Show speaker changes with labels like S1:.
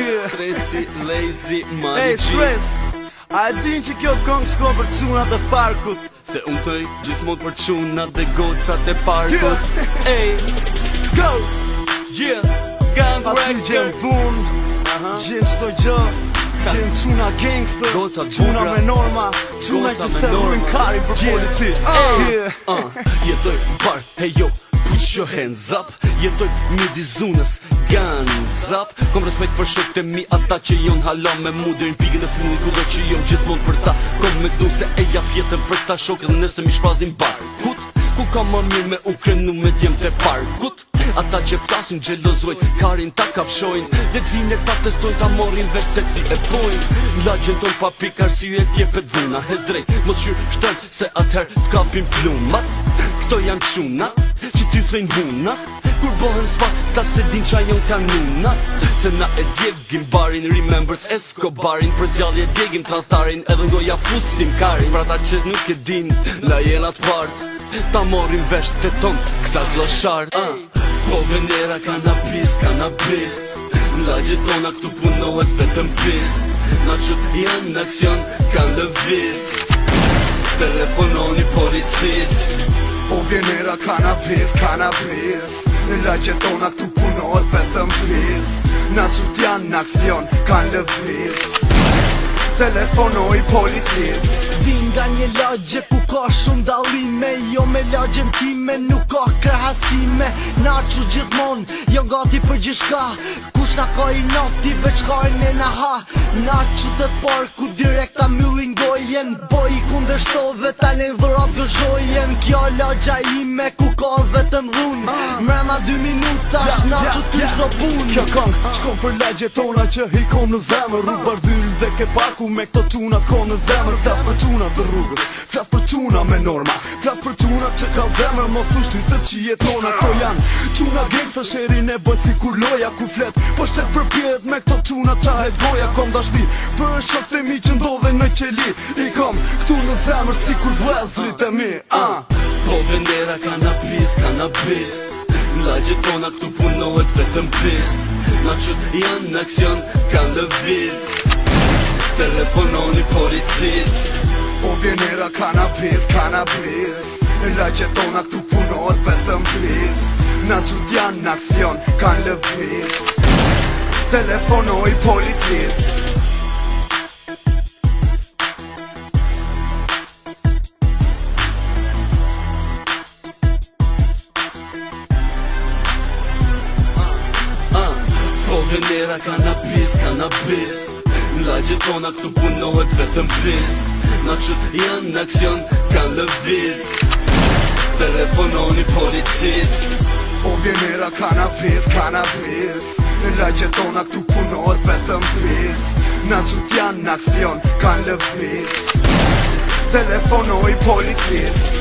S1: Stresi, lazy, mali
S2: Ej, stres, a e din që kjo këngë shko për çunat e parkut?
S1: Se unë tëj gjithmonë për çunat dhe gocat e parkut.
S2: Ej, go!
S1: Gang
S2: Aty gjem
S1: Records.
S2: vun, gjem çdo gjë, gjem çuna gangster,
S1: Gocat
S2: çuna
S1: bukra.
S2: me norma, çuna
S1: Goca
S2: që
S1: me
S2: se
S1: norma.
S2: rrujnë kari për polici.
S1: Jetoj bar, hey yo, put your hands up. Jetoj midis zonës, guns up. Kom respekt për shokët e mi, ata që jon hala me mu deri në pikën e fundit, kudo që jon gjithmonë për ta. Kom me këtu se e jap jetën për ta shokët dhe nëse mi shpazin barkut. Ku ka më mirë me u krenu me djem të parkut. Ata që plasin gjelozoj, karin ta kapshojnë. Dhe t'vine ta testojnë, ta morin vesh se si e pojnë. Lagjen ton pa pik arsye t'jepet dhuna. Hez drejt, mos qyr shtën, se atëher t'kapin plumat. Këto janë qunat, që ty thejnë hunat. Kur bohen s'pak, ta se din qa jon kanunat. Se na e djegim barin, remembers Escobarin. Për zjallje djegim tratarin, edhe ngoja fusim karin. Pra ta që nuk e din, na jenat part, ta morin vesh të ton, këta gloshart. Po venera kanabis, kanabis. Lagjet tona këtu punohet vetëm pis. Na qut janë në aksion, kanë lëviz. Telefononi policis.
S2: Po venera kanabis, kanabis. Lagjet tona këtu punohet vetëm pis. Na qut janë në aksion, kanë lëviz. Telefonoj policis. Vin nga një lagje ku ka shumë dallime, jo me lagjen time nuk ka krahasime. Na që gjithmon, jo gati për gjithka, kush na ka i nati veç ka i nena ha. Na që të parku direkt ta myllin gojen, boj i kundërshtove ta len dhurat gëzhojen. Kjo lagja ime ku ka vetëm dhun, mrena 2 minutash na që t'kysh do pun. Kjo këngë shkon për lagje tona që hikon në zemër, rrug bardyl dhe ke parku me këto quna t'kon në zemër. Flas për quna të rrugës, flas për quna me norma, flas për quna që ka zemër, mos të shty se që jetona. Këto janë quna gangsta, sherin e bëj si kur loja ku flet, po shtet për pjet me këto quna qahet goja. Kom dashni për shok të mi që ndodhe në qeli, i kom këtu në zemër si kur vlezrit e mi.
S1: Po venera kanabis, kanabis. Lagjet tona këtu punohet vetëm pis. Na qut janë në aksion, kanë lëviz. Telefononi policis.
S2: Po venera kanabis, kanabis. Lagjet tona këtu punohet vetëm pis. Na qut janë në aksion, kanë lëviz. Telefonoj policis.
S1: Po venera kanabis, kanabis. Lagjet tona këtu punohet vetëm pis. Na qut janë në aksion, kanë lëviz. Telefononi policis.
S2: Po venera kanabis, kanabis. Lagjet tona këtu punohet vetëm pis. Na qut janë në aksion, kanë lëviz. Telefonoj policis.